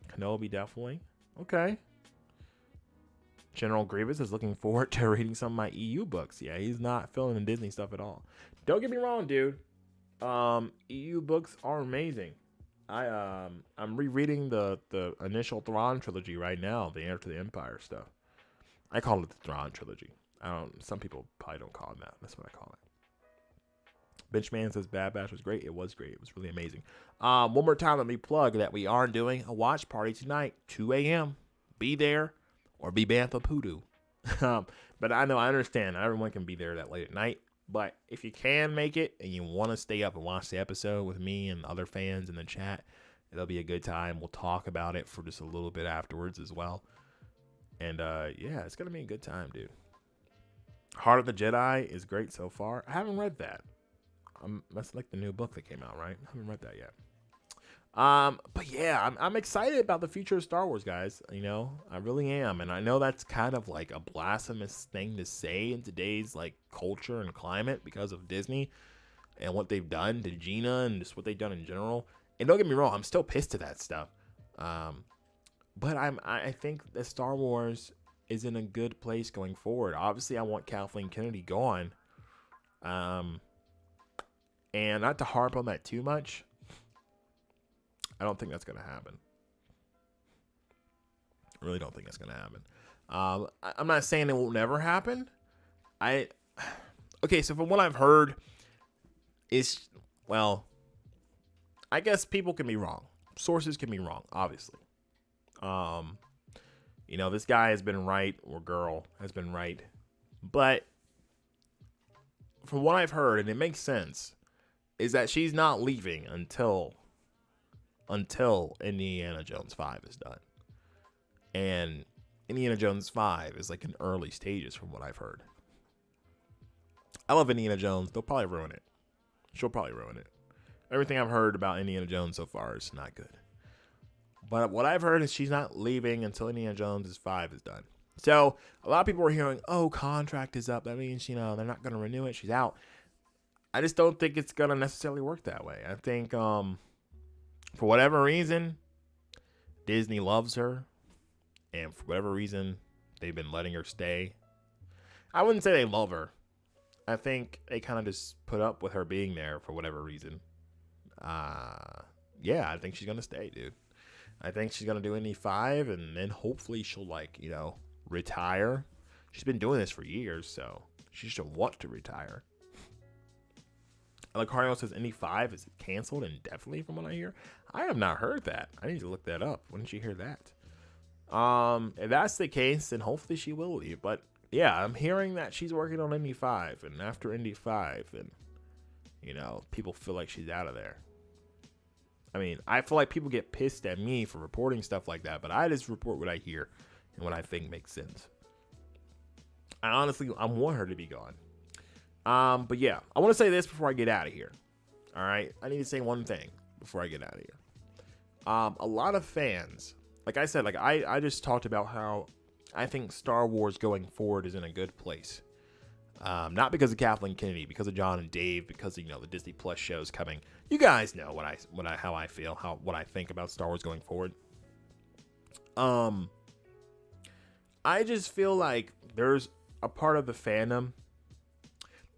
Kenobi, definitely. Okay. General Grievous is looking forward to reading some of my EU books. Yeah, he's not feeling the Disney stuff at all. Don't get me wrong, dude. EU books are amazing. I'm rereading the initial Thrawn trilogy right now, the Heir to the Empire stuff. I call it the Thrawn trilogy. Some people probably don't call it that. That's what I call it. Benchman says Bad Batch was great. It was great. It was really amazing. One more time, let me plug that we are doing a watch party tonight, 2 a.m. Be there or be Bantha Poodoo. But I understand. Not everyone can be there that late at night. But if you can make it and you want to stay up and watch the episode with me and other fans in the chat, it'll be a good time. We'll talk about it for just a little bit afterwards as well. And yeah, it's going to be a good time, dude. Heart of the Jedi is great so far. I haven't read that. That's like the new book that came out, right? I haven't read that yet. But yeah, I'm excited about the future of Star Wars, guys. You know, I really am. And I know that's kind of like a blasphemous thing to say in today's like culture and climate because of Disney and what they've done to Gina and just what they've done in general. And don't get me wrong, I'm still pissed at that stuff. But I think that Star Wars is in a good place going forward. Obviously, I want Kathleen Kennedy gone. And not to harp on that too much, I don't think that's going to happen. I really don't think that's going to happen. I'm not saying it will never happen. Okay, so from what I've heard, well, I guess people can be wrong. Sources can be wrong, obviously. You know, this guy has been right, or girl has been right. But from what I've heard, and it makes sense, is that she's not leaving until Indiana Jones 5 is done. And Indiana Jones 5 is like in early stages from what I've heard. I love Indiana Jones. They'll probably ruin it. She'll probably ruin it. Everything I've heard about Indiana Jones so far is not good. But what I've heard is she's not leaving until Indiana Jones 5 is done. So a lot of people are hearing, oh, contract is up. That means, you know, they're not going to renew it. She's out. I just don't think it's going to necessarily work that way. I think for whatever reason, Disney loves her. And for whatever reason, they've been letting her stay. I wouldn't say they love her. I think they kind of just put up with her being there for whatever reason. Yeah, I think she's going to stay, dude. I think she's going to do Indy 5, and then hopefully she'll, like, you know, retire. She's been doing this for years, so she should want to retire. Lucario says Indy 5 is canceled indefinitely from what I hear. I have not heard that. I need to look that up. When did you hear that? If that's the case, then hopefully she will leave. But, yeah, I'm hearing that she's working on Indy 5, and after Indy 5, and, you know, people feel like she's out of there. I mean, I feel like people get pissed at me for reporting stuff like that, but I just report what I hear and what I think makes sense. I want her to be gone. But yeah, I want to say this before I get out of here. All right, I need to say one thing before I get out of here. A lot of fans, like I said, like I just talked about how I think Star Wars going forward is in a good place. Not because of Kathleen Kennedy, because of John and Dave, because of, you know, the Disney Plus shows coming. You guys know how I feel, what I think about Star Wars going forward. I just feel like there's a part of the fandom.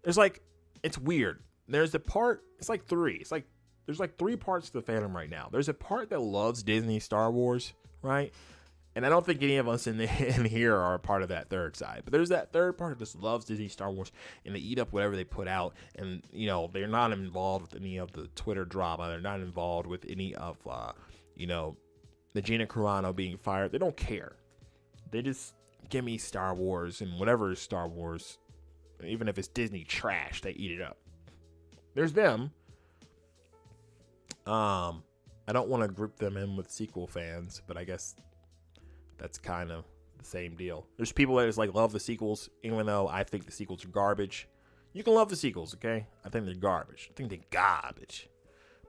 There's like, it's weird. There's a part, it's like three. It's like, there's like three parts to the fandom right now. There's a part that loves Disney Star Wars, right? And I don't think any of us in here are a part of that third side. But there's that third part that just loves Disney Star Wars, and they eat up whatever they put out. And, you know, they're not involved with any of the Twitter drama. They're not involved with any of, you know, the Gina Carano being fired. They don't care. They just give me Star Wars, and whatever is Star Wars, even if it's Disney trash, they eat it up. There's them. I don't want to group them in with sequel fans, but I guess that's kind of the same deal. There's people that just like love the sequels, even though I think the sequels are garbage. You can love the sequels, okay? I think they're garbage. I think they're garbage.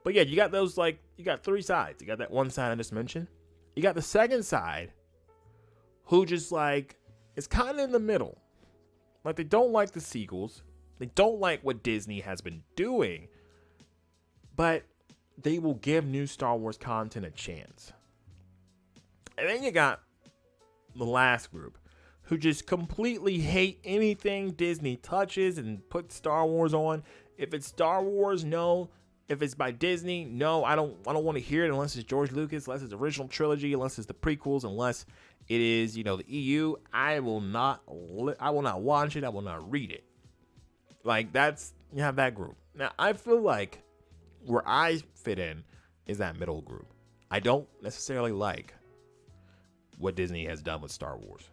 But yeah, you got those, like, you got three sides. You got that one side I just mentioned. You got the second side, who just like is kind of in the middle. Like, they don't like the sequels. They don't like what Disney has been doing. But they will give new Star Wars content a chance. And then you got the last group, who just completely hate anything Disney touches and puts Star Wars on. If it's Star Wars, no. If it's by Disney, no. I don't want to hear it unless it's George Lucas, unless it's original trilogy, unless it's the prequels, unless it is, the EU. I will not watch it. I will not read it. Like, you have that group. Now, I feel like where I fit in is that middle group. I don't necessarily like what Disney has done with Star Wars.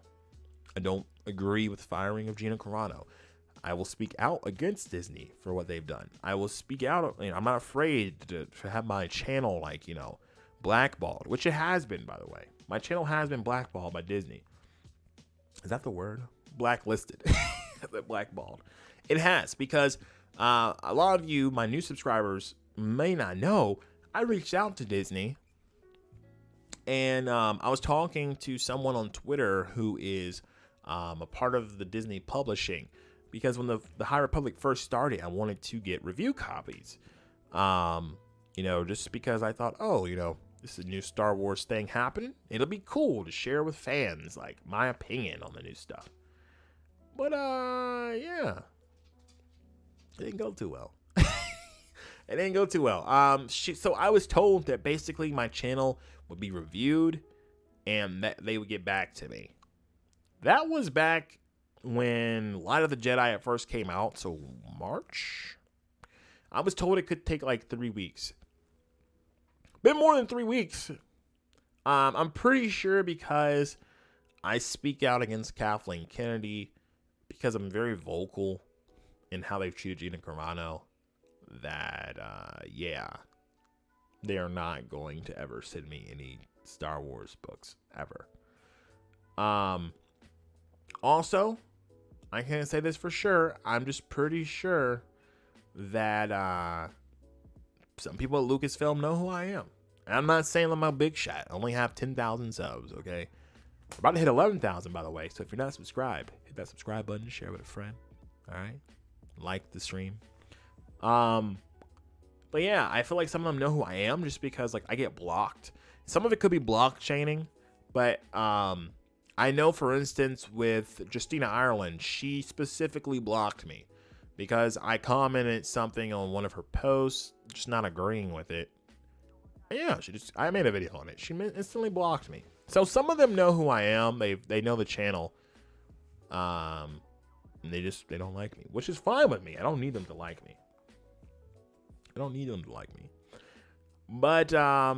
I don't agree with firing of Gina Carano. I will speak out against Disney for what they've done. I will speak out. I'm not afraid to have my channel, blackballed, which it has been, by the way. My channel has been blackballed by Disney. Is that the word? Blacklisted. Blackballed. It has, because a lot of you, my new subscribers, may not know, I reached out to Disney, and I was talking to someone on Twitter who is a part of the Disney publishing, because when the High Republic first started, I wanted to get review copies, just because I thought, this is a new Star Wars thing happening. It'll be cool to share with fans, my opinion on the new stuff. But yeah, it didn't go too well. It didn't go too well. So I was told that basically my channel would be reviewed and that they would get back to me. That was back when Light of the Jedi at first came out, so March. I was told it could take 3 weeks. Been more than 3 weeks. I'm pretty sure because I speak out against Kathleen Kennedy, because I'm very vocal in how they've treated Gina Carano, that, they are not going to ever send me any Star Wars books, ever. Also, I can't say this for sure. I'm just pretty sure that some people at Lucasfilm know who I am. And I'm not saying I'm a big shot. I only have 10,000 subs, okay? We're about to hit 11,000, by the way. So if you're not subscribed, hit that subscribe button, share with a friend. All right? Like the stream. But yeah, I feel like some of them know who I am just because I get blocked. Some of it could be blockchaining, but I know, for instance, with Justina Ireland, she specifically blocked me because I commented something on one of her posts, just not agreeing with it. And yeah, I made a video on it. She instantly blocked me. So some of them know who I am. They know the channel. And they don't like me, which is fine with me. I don't need them to like me. But I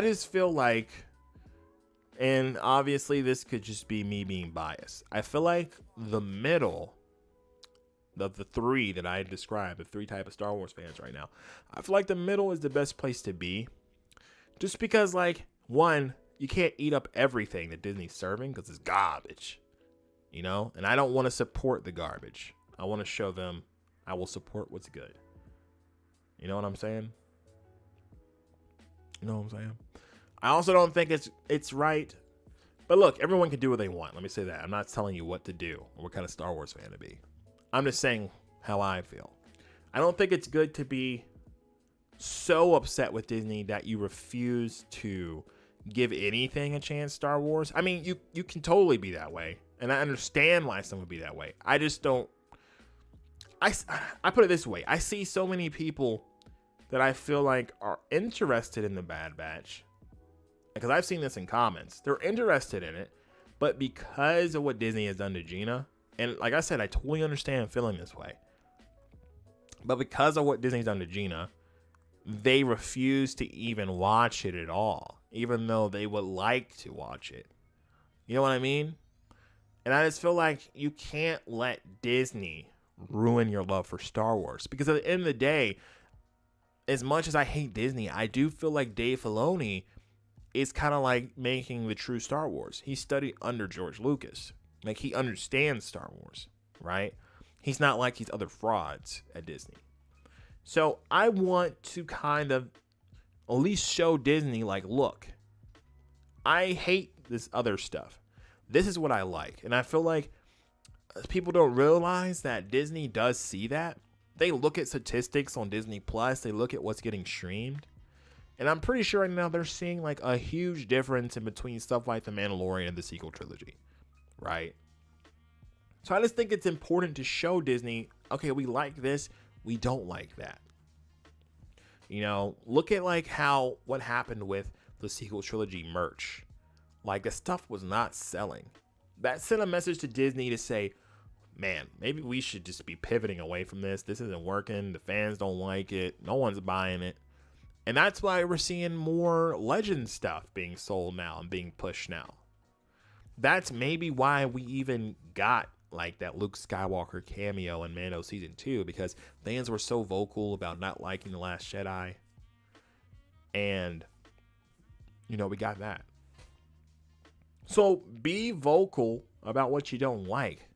just feel like, and obviously this could just be me being biased, I feel like the middle of the three that I described, the three type of Star Wars fans right now, I feel like the middle is the best place to be. Just because, one, you can't eat up everything that Disney's serving because it's garbage. And I don't want to support the garbage. I want to show them I will support what's good. You know what I'm saying? I also don't think it's right. But look, everyone can do what they want. Let me say that. I'm not telling you what to do or what kind of Star Wars fan to be. I'm just saying how I feel. I don't think it's good to be so upset with Disney that you refuse to give anything a chance, Star Wars. I mean, you can totally be that way. And I understand why someone would be that way. I just don't. I put it this way. I see so many people that I feel like are interested in the Bad Batch. Because I've seen this in comments. They're interested in it. But because of what Disney has done to Gina. And like I said, I totally understand feeling this way. But because of what Disney's done to Gina, they refuse to even watch it at all. Even though they would like to watch it. You know what I mean? And I just feel like you can't let Disney ruin your love for Star Wars. Because at the end of the day, as much as I hate Disney, I do feel like Dave Filoni is kind of like making the true Star Wars. He studied under George Lucas. He understands Star Wars, right? He's not like these other frauds at Disney. So I want to kind of at least show Disney, look, I hate this other stuff. this is what I like. And I feel like people don't realize that Disney does see that. They look at statistics on Disney Plus. They look at what's getting streamed. And I'm pretty sure right now they're seeing like a huge difference in between stuff like The Mandalorian and the sequel trilogy, right? So I just think it's important to show Disney, okay, we like this, we don't like that. You know, look at like what happened with the sequel trilogy merch. Like, the stuff was not selling. That sent a message to Disney to say, man, maybe we should just be pivoting away from this. This isn't working. The fans don't like it. No one's buying it. And that's why we're seeing more Legend stuff being sold now and being pushed now. That's maybe why we even got like that Luke Skywalker cameo in Mando Season 2, because fans were so vocal about not liking The Last Jedi. And, you know, we got that. So be vocal about what you don't like.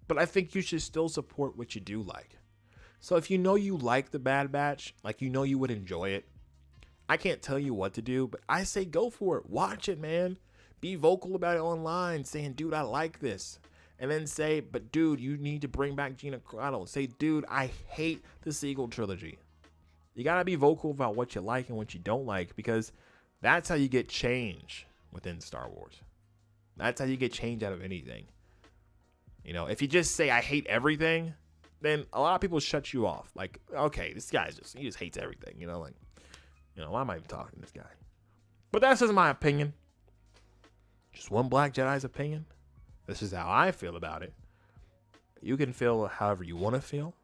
But I think you should still support what you do like. So if you know you like The Bad Batch, like you know you would enjoy it, I can't tell you what to do, but I say go for it. Watch it, man. Be vocal about it online, saying, dude, I like this. And then say, but dude, you need to bring back Gina Carano. Say, dude, I hate the sequel trilogy. You got to be vocal about what you like and what you don't like, because that's how you get change within Star Wars. That's how you get change out of anything. You know, if you just say, I hate everything, then a lot of people shut you off. Like, okay, this guy's he just hates everything. You know, like, you know, why am I even talking to this guy? But that's just my opinion. Just one Black Jedi's opinion. This is how I feel about it. You can feel however you want to feel.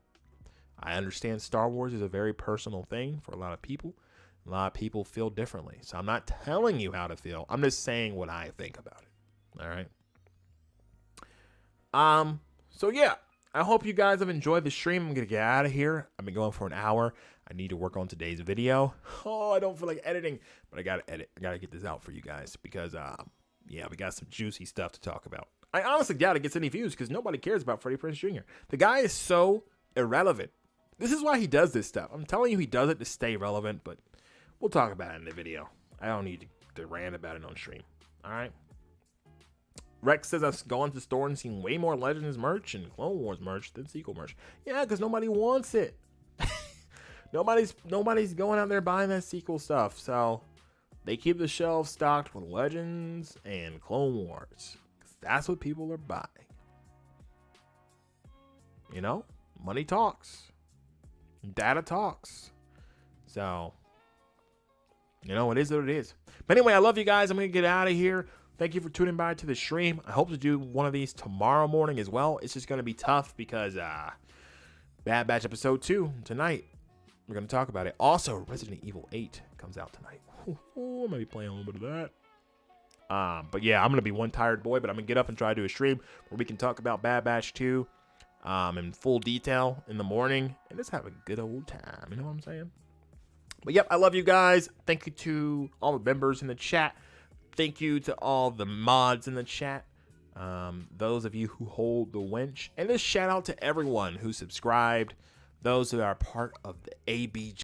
I understand Star Wars is a very personal thing for a lot of people. A lot of people feel differently. So I'm not telling you how to feel. I'm just saying what I think about it. All right. So yeah, I hope you guys have enjoyed the stream. I'm going to get out of here. I've been going for an hour. I need to work on today's video. Oh, I don't feel like editing, but I got to edit. I got to get this out for you guys because, yeah, we got some juicy stuff to talk about. I honestly doubt it gets any views because nobody cares about Freddie Prinze Jr. The guy is so irrelevant. This is why he does this stuff. I'm telling you, he does it to stay relevant, but we'll talk about it in the video. I don't need to rant about it on stream. All right. Rex says I've gone to the store and seen way more Legends merch and Clone Wars merch than sequel merch. Yeah, because nobody wants it. Nobody's going out there buying that sequel stuff. So they keep the shelves stocked with Legends and Clone Wars. That's what people are buying. You know, money talks. Data talks. So, you know, it is what it is. But anyway, I love you guys. I'm going to get out of here. Thank you for tuning by to the stream. I hope to do one of these tomorrow morning as well. It's just going to be tough because Bad Batch Episode 2 tonight. We're going to talk about it. Also, Resident Evil 8 comes out tonight. I'm going to be playing a little bit of that. But yeah, I'm going to be one tired boy, but I'm going to get up and try to do a stream where we can talk about Bad Batch 2 in full detail in the morning and just have a good old time. You know what I'm saying? But yep, I love you guys. Thank you to all the members in the chat. Thank you to all the mods in the chat. Those of you who hold the winch. And just shout out to everyone who subscribed. Those that are part of the ABJ